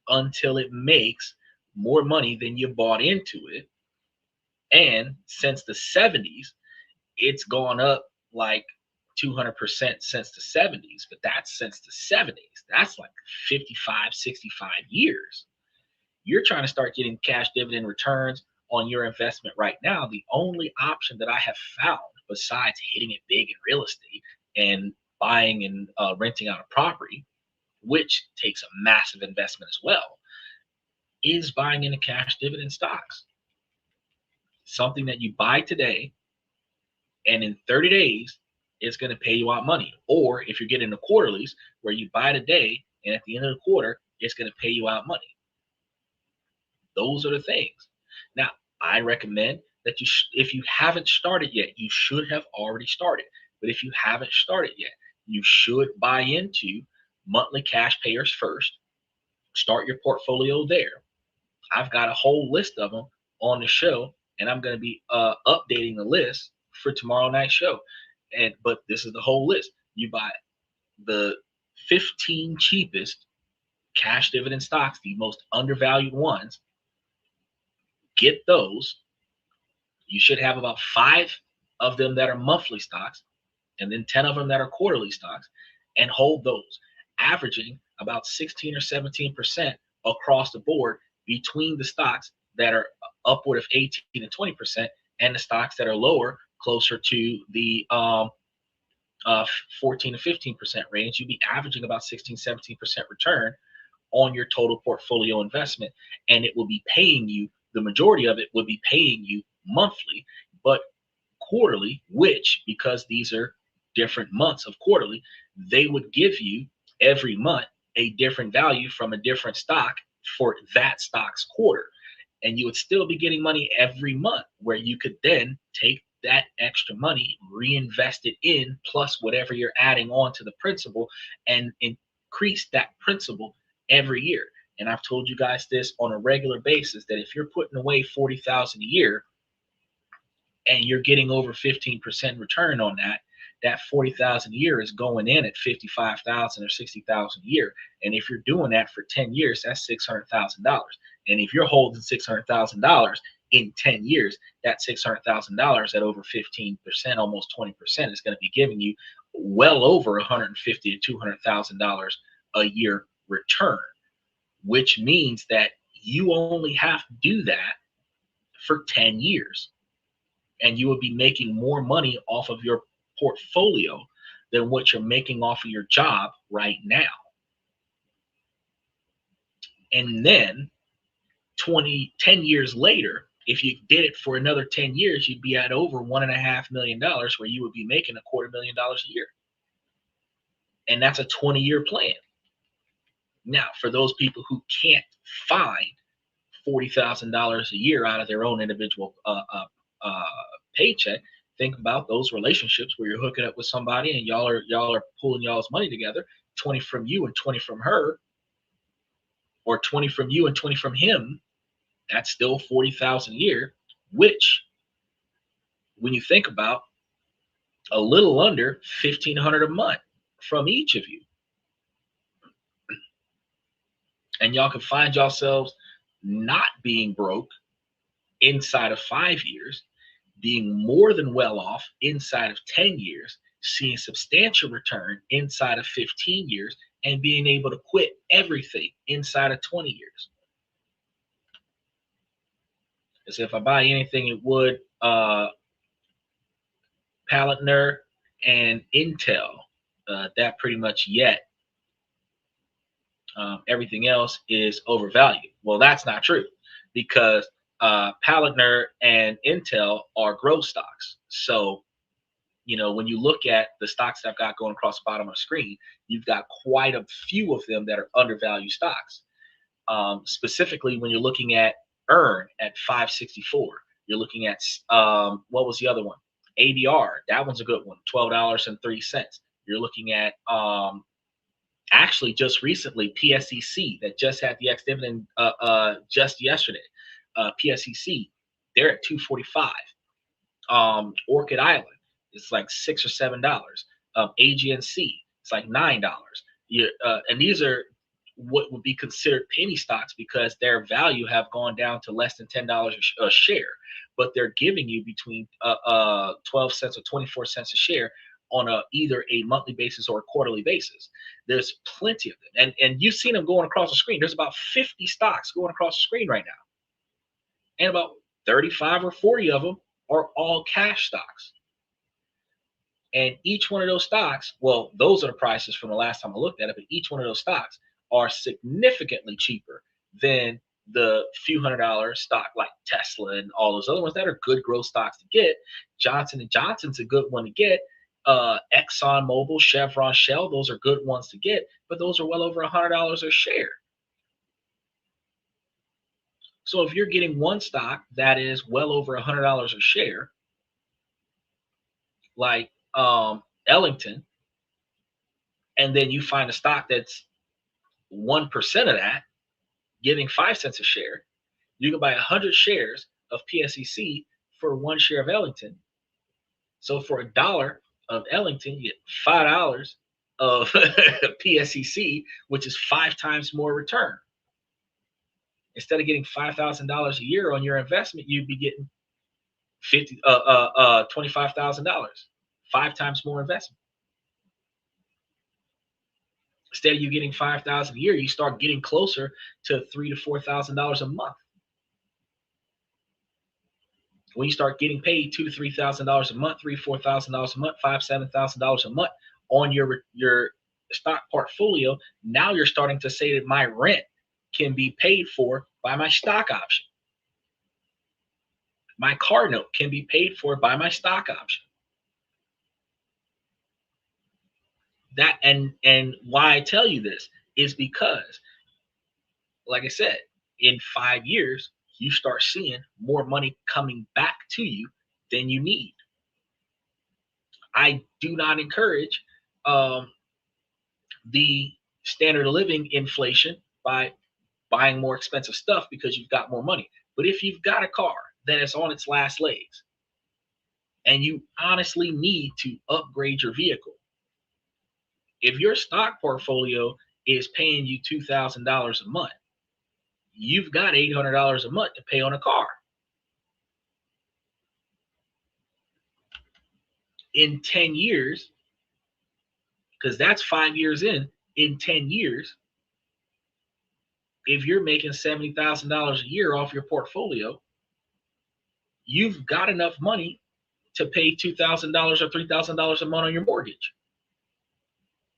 until it makes more money than you bought into it. And since the 70s, it's gone up like 200% since the 70s, but that's since the 70s. That's like 55, 65 years. You're trying to start getting cash dividend returns on your investment right now. The only option that I have found, besides hitting it big in real estate and buying and renting out a property, which takes a massive investment as well, is buying into cash dividend stocks. Something that you buy today, and in 30 days, it's going to pay you out money. Or if you're getting the quarterlies, where you buy today, and at the end of the quarter, it's going to pay you out money. Those are the things. Now, I recommend that if you haven't started yet, you should have already started. But if you haven't started yet, you should buy into monthly cash payers first. Start your portfolio there. I've got a whole list of them on the show, and I'm going to be updating the list for tomorrow night's show. But this is the whole list. You buy the 15 cheapest cash dividend stocks, the most undervalued ones. Get those. You should have about 5 of them that are monthly stocks, and then 10 of them that are quarterly stocks, and hold those, averaging about 16 or 17% across the board between the stocks that are upward of 18 to 20% and the stocks that are lower, closer to the 14 to 15% range. You'd be averaging about 16, 17% return on your total portfolio investment. And it will be paying you, the majority of it would be paying you monthly, but quarterly, which, because these are different months of quarterly, they would give you every month a different value from a different stock for that stock's quarter. And you would still be getting money every month, where you could then take that extra money, reinvest it in, plus whatever you're adding on to the principal, and increase that principal every year. And I've told you guys this on a regular basis, that if you're putting away 40,000 a year and you're getting over 15% return on that, that 40,000 a year is going in at 55,000 or 60,000 a year. And if you're doing that for 10 years, that's $600,000. And if you're holding $600,000 in 10 years, that $600,000 at over 15%, almost 20%, is going to be giving you well over $150,000 to $200,000 a year return, which means that you only have to do that for 10 years. And you will be making more money off of your portfolio than what you're making off of your job right now. And then 10 years later, if you did it for another 10 years, you'd be at over $1.5 million, where you would be making $250,000 a year. And that's a 20-year plan. Now, for those people who can't find $40,000 a year out of their own individual paycheck, think about those relationships where you're hooking up with somebody and y'all are pulling y'all's money together, 20 from you and 20 from her, or 20 from you and 20 from him. That's still 40,000 a year, which, when you think about, a little under 1,500 a month from each of you. And y'all can find yourselves not being broke inside of 5 years, being more than well off inside of 10 years, seeing substantial return inside of 15 years, and being able to quit everything inside of 20 years. As if I buy anything, it would Palantir and Intel, that pretty much yet. Everything else is overvalued. Well, that's not true, because Palantir and Intel are growth stocks. So, when you look at the stocks that I've got going across the bottom of the screen, you've got quite a few of them that are undervalued stocks. Specifically, when you're looking at Earn at 564, you're looking at, what was the other one? ADR, that one's a good one, $12.03. You're looking at, actually just recently, PSEC, that just had the ex-dividend just yesterday. PSEC, they're at $2.45. Orchid Island, it's like $6 or $7. AGNC, it's like $9. And these are what would be considered penny stocks, because their value have gone down to less than $10 a share, but they're giving you between 12 cents or 24 cents a share on either a monthly basis or a quarterly basis. There's plenty of them, and you've seen them going across the screen. There's about 50 stocks going across the screen right now, and about 35 or 40 of them are all cash stocks. And each one of those stocks, well, those are the prices from the last time I looked at it, but each one of those stocks are significantly cheaper than the few $100 stock like Tesla and all those other ones that are good growth stocks to get. Johnson & Johnson's a good one to get. Exxon Mobil, Chevron, Shell, those are good ones to get, but those are well over $100 a share. So if you're getting one stock that is well over $100 a share, like Ellington, and then you find a stock that's 1% of that, giving 5 cents a share, you can buy 100 shares of PSEC for 1 share of Ellington. So for $1 of Ellington, you get $5 of PSEC, which is 5 times more return. Instead of getting $5,000 a year on your investment, you'd be getting $25,000, 5 times more investment. Instead of you getting $5,000 a year, you start getting closer to $3,000 to $4,000 a month. When you start getting paid $2,000 to $3,000 a month, $3,000 to $4,000 a month, $5,000 to $7,000 a month on your stock portfolio, now you're starting to say that my rent can be paid for by my stock option. My car note can be paid for by my stock option. That and why I tell you this is because, like I said, in 5 years, you start seeing more money coming back to you than you need. I do not encourage the standard of living inflation by buying more expensive stuff because you've got more money. But if you've got a car that is on its last legs and you honestly need to upgrade your vehicle, if your stock portfolio is paying you $2,000 a month, you've got $800 a month to pay on a car. In 10 years, because that's 5 years in 10 years, if you're making $70,000 a year off your portfolio, you've got enough money to pay $2,000 or $3,000 a month on your mortgage.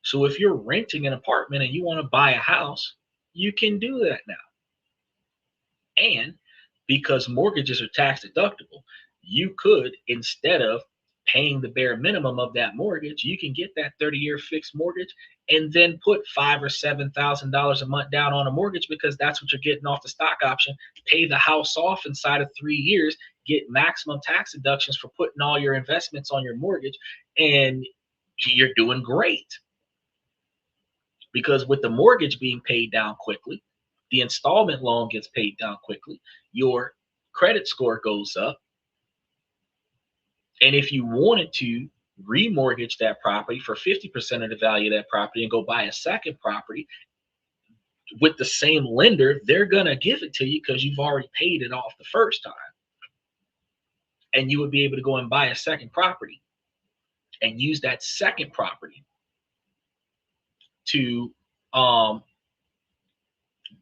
So if you're renting an apartment and you want to buy a house, you can do that now. And because mortgages are tax deductible, you could, instead of paying the bare minimum of that mortgage, you can get that 30-year fixed mortgage and then put $5,000 or $7,000 a month down on a mortgage, because that's what you're getting off the stock option. Pay the house off inside of 3 years, get maximum tax deductions for putting all your investments on your mortgage, and you're doing great. Because with the mortgage being paid down quickly, the installment loan gets paid down quickly, your credit score goes up. And if you wanted to remortgage that property for 50% of the value of that property and go buy a second property with the same lender, they're going to give it to you because you've already paid it off the first time. And you would be able to go and buy a second property and use that second property to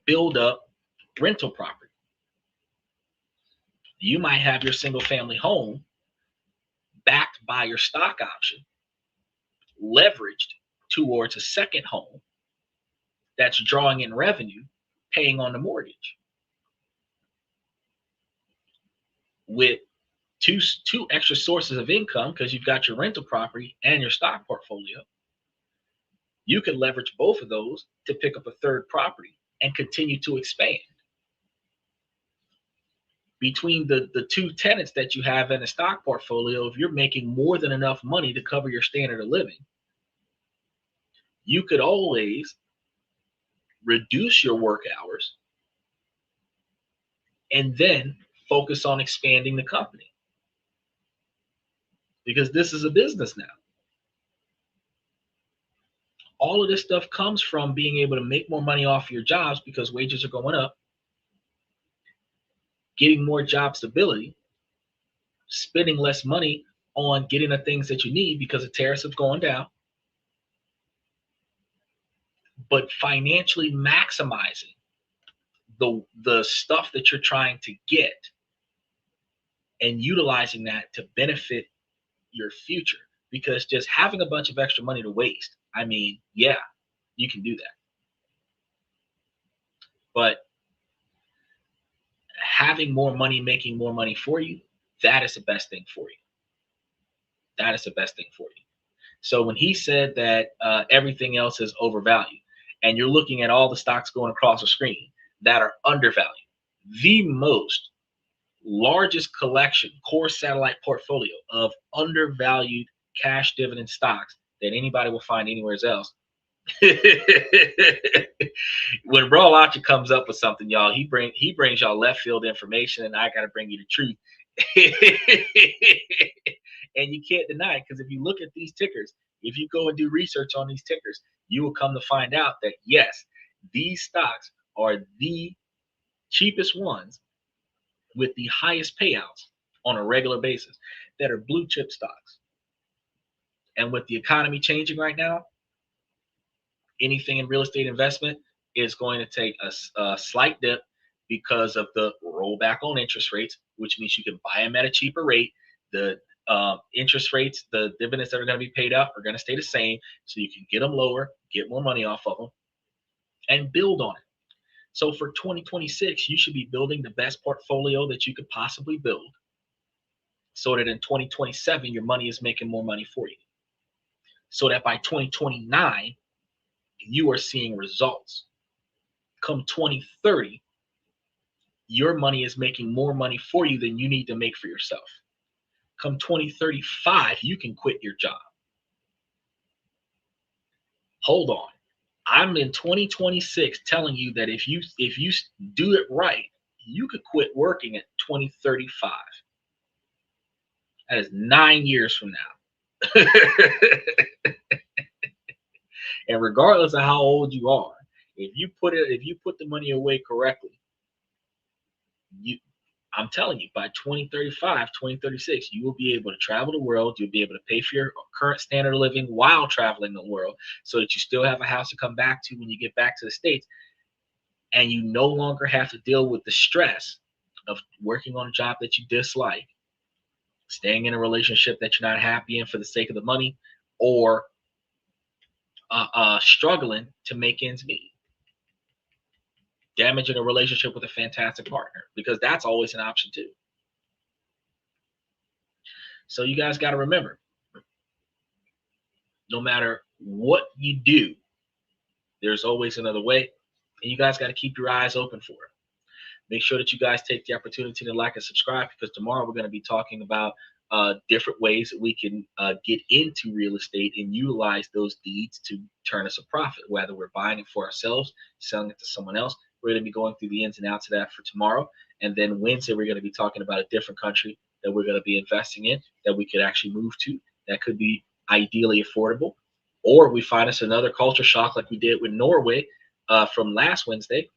build up rental property. You might have your single family home backed by your stock option, leveraged towards a second home that's drawing in revenue, paying on the mortgage. With two extra sources of income, because you've got your rental property and your stock portfolio, you can leverage both of those to pick up a third property and continue to expand. Between the two tenants that you have in a stock portfolio, if you're making more than enough money to cover your standard of living, you could always reduce your work hours and then focus on expanding the company. Because this is a business now. All of this stuff comes from being able to make more money off your jobs because wages are going up, getting more job stability, spending less money on getting the things that you need because the tariffs have gone down, but financially maximizing the stuff that you're trying to get and utilizing that to benefit your future. Because just having a bunch of extra money to waste, I mean, yeah, you can do that. But having more money, making more money for you, that is the best thing for you. That is the best thing for you. So when he said that everything else is overvalued, and you're looking at all the stocks going across the screen that are undervalued, the largest collection, core satellite portfolio of undervalued cash dividend stocks that anybody will find anywhere else. When Bro Lacha comes up with something, y'all, he brings y'all left field information, and I got to bring you the truth. And you can't deny it, because if you look at these tickers, if you go and do research on these tickers, you will come to find out that yes, these stocks are the cheapest ones with the highest payouts on a regular basis that are blue chip stocks. And with the economy changing right now, anything in real estate investment is going to take a slight dip because of the rollback on interest rates, which means you can buy them at a cheaper rate. The interest rates, the dividends that are going to be paid out are going to stay the same, so you can get them lower, get more money off of them, and build on it. So for 2026, you should be building the best portfolio that you could possibly build, so that in 2027, your money is making more money for you. So that by 2029, you are seeing results. Come 2030, your money is making more money for you than you need to make for yourself. Come 2035, you can quit your job. Hold on. I'm in 2026 telling you that if you do it right, you could quit working at 2035. That is 9 years from now. And regardless of how old you are, if you put the money away correctly, I'm telling you, by 2035, 2036, you will be able to travel the world. You'll be able to pay for your current standard of living while traveling the world, so that you still have a house to come back to when you get back to the States. And you no longer have to deal with the stress of working on a job that you dislike, staying in a relationship that you're not happy in for the sake of the money, or struggling to make ends meet. Damaging a relationship with a fantastic partner, because that's always an option too. So you guys got to remember, no matter what you do, there's always another way, and you guys got to keep your eyes open for it. Make sure that you guys take the opportunity to like and subscribe, because tomorrow we're going to be talking about different ways that we can get into real estate and utilize those deeds to turn us a profit, whether we're buying it for ourselves, selling it to someone else. We're going to be going through the ins and outs of that for tomorrow. And then Wednesday, we're going to be talking about a different country that we're going to be investing in, that we could actually move to, that could be ideally affordable. Or we find us another culture shock like we did with Norway from last Wednesday,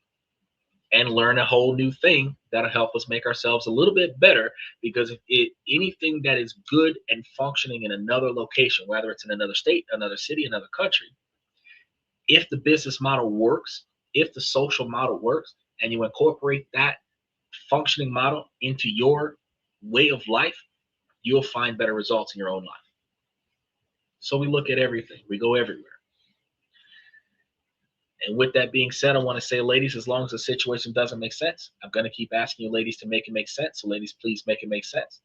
and learn a whole new thing that'll help us make ourselves a little bit better. Because anything that is good and functioning in another location, whether it's in another state, another city, another country, if the business model works, if the social model works, and you incorporate that functioning model into your way of life, you'll find better results in your own life. So we look at everything. We go everywhere. And with that being said, I want to say, ladies, as long as the situation doesn't make sense, I'm going to keep asking you ladies to make it make sense. So ladies, please make it make sense.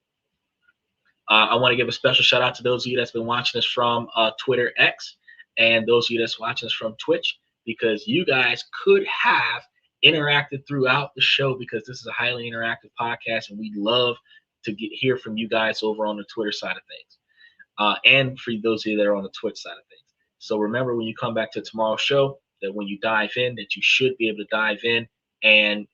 I want to give a special shout out to those of you that's been watching us from Twitter X, and those of you that's watching us from Twitch, because you guys could have interacted throughout the show, because this is a highly interactive podcast, and we'd love to hear from you guys over on the Twitter side of things, and for those of you that are on the Twitch side of things. So remember, when you come back to tomorrow's show, that when you dive in, that you should be able to dive in and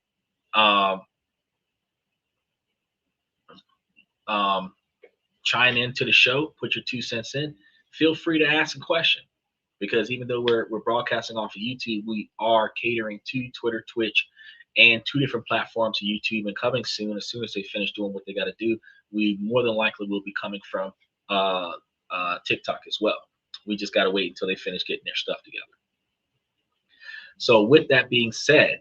chime into the show, put your 2 cents in. Feel free to ask a question, because even though we're broadcasting off of YouTube, we are catering to Twitter, Twitch, and 2 different platforms of YouTube. And coming soon, as soon as they finish doing what they got to do, we more than likely will be coming from TikTok as well. We just got to wait until they finish getting their stuff together. So with that being said,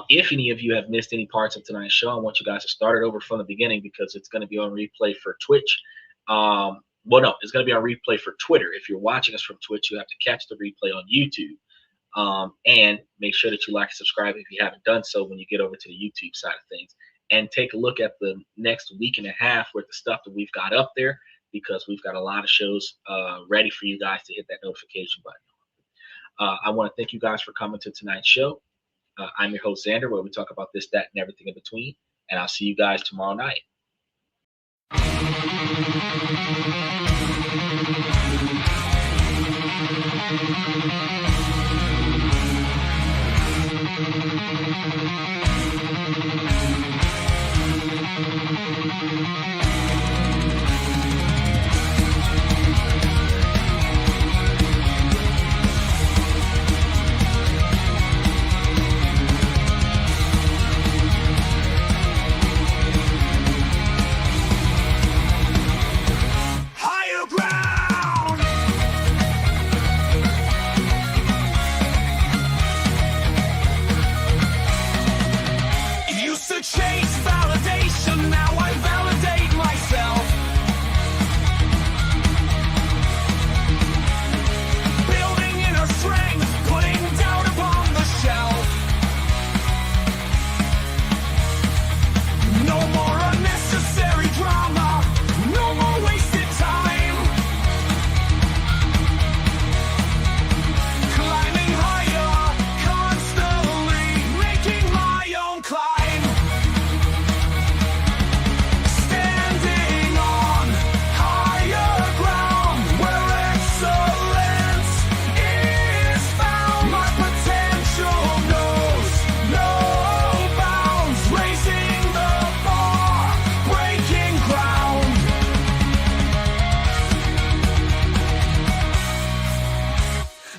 if any of you have missed any parts of tonight's show, I want you guys to start it over from the beginning, because it's going to be on replay for Twitch. Well, no, it's going to be on replay for Twitter. If you're watching us from Twitch, you have to catch the replay on YouTube. And make sure that you like and subscribe if you haven't done so when you get over to the YouTube side of things. And take a look at the next week and a half worth of stuff that we've got up there, because we've got a lot of shows ready for you guys to hit that notification button. I want to thank you guys for coming to tonight's show. I'm your host, Xander, where we talk about this, that, and everything in between. And I'll see you guys tomorrow night.
Higher ground.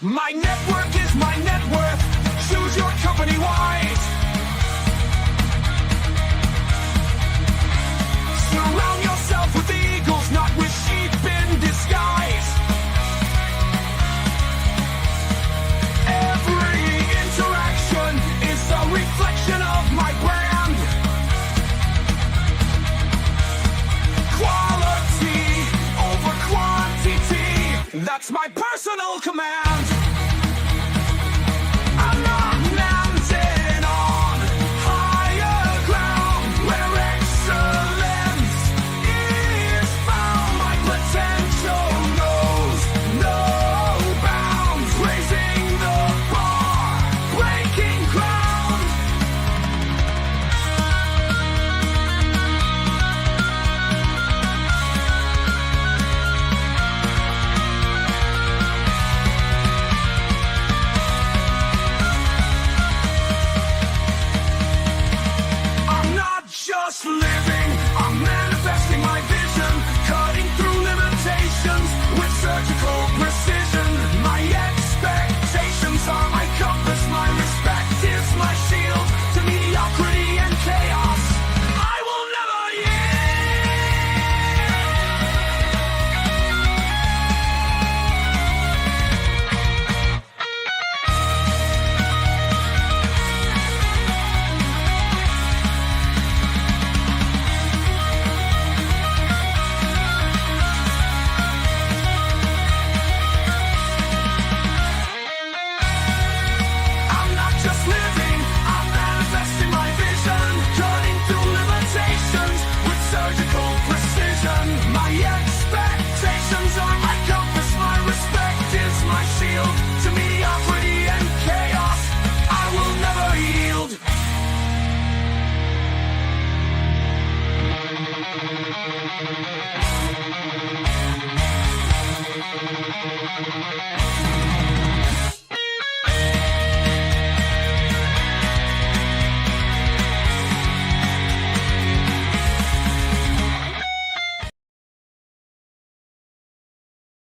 My network is my net worth. Choose your company wise. Surround yourself with eagles, not with sheep in disguise. Every interaction is a reflection of my brand. Quality over quantity, that's my personal command. I'm not landing on higher ground where excellence is found. My potential knows no bounds, raising the bar, breaking ground. I'm not just living, I'm manifesting my vision, cutting through limitations with surgical precision. My expectations are my compass, my respect is my shield to mediocrity and chaos. I will never I'm not just living, I'm manifesting my vision, cutting through limitations with surgical precision. My expectations are my compass, my respect is my shield to mediocrity and chaos. I will never yield.